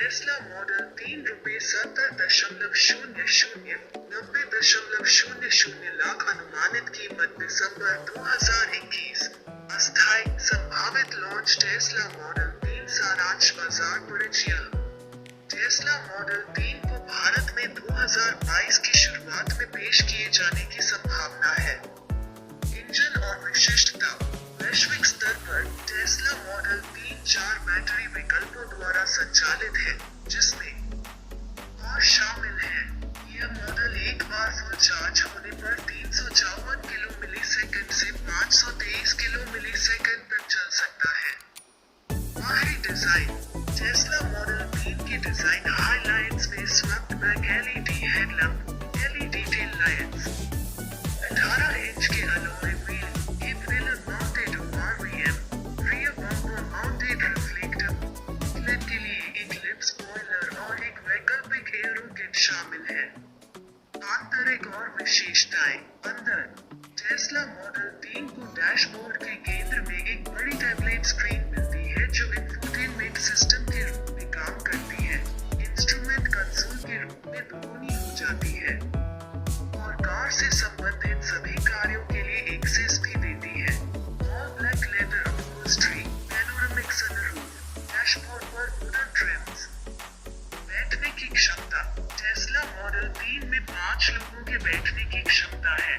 Tesla model 3 ₹70.00 90.00 lakh अनुमानित कीमत दिसंबर 2021। अस्थायी संभावित लॉन्च टेस्ला मॉडल 3 सारांश बाजार परिचय। टेस्ला मॉडल 3 को भारत में 2022 की शुरुआत में पेश किए जाने की संभावना है। इंजन और विशिष्टता। वैश्विक स्तर पर टेस्ला मॉडल 3 4 बैटरी विकल्पों द्वारा संचालित है, जिसमें और शामिल है। यह मॉडल एक बार फुल चार्ज होने पर 354 किलो मिलीसेकंड से 523 किलो मिलीसेकंड तक चल सकता है। बाहरी डिजाइन। टेस्ला मॉडल 3 की डिजाइन हाइलाइट्स में swept back LED headlamp, LED tail lights, 18 inch के alloy wheel, trailer mounted RVM, rear bumper mounted reflector, LED के लिए एक लिप स्पॉइलर और एक वैकल्पिक एयरो किट शामिल है। आंतरिक और विशेषताएं। अंदर टेस्ला मॉडल 3 को डैशबोर्ड के केंद्र में एक बड़ी टैबलेट स्क्रीन मिलती है जो इंफोटेनमेंट सिस्टम के रूप में काम करती है। इंस्ट्रूमेंट कंसोल के रूप में दोगुनी हो जाती है और कार से संबंधित सभी कार्यों के लिए एक्सेस भी देती है। All black leather upholstery, panoramic sunroof, dashboard पर वुडन ट्रिम्स। बैठने की क्षमता। टेस्ला मॉडल 3 में 5 लोगों के बैठने की क्षमता है।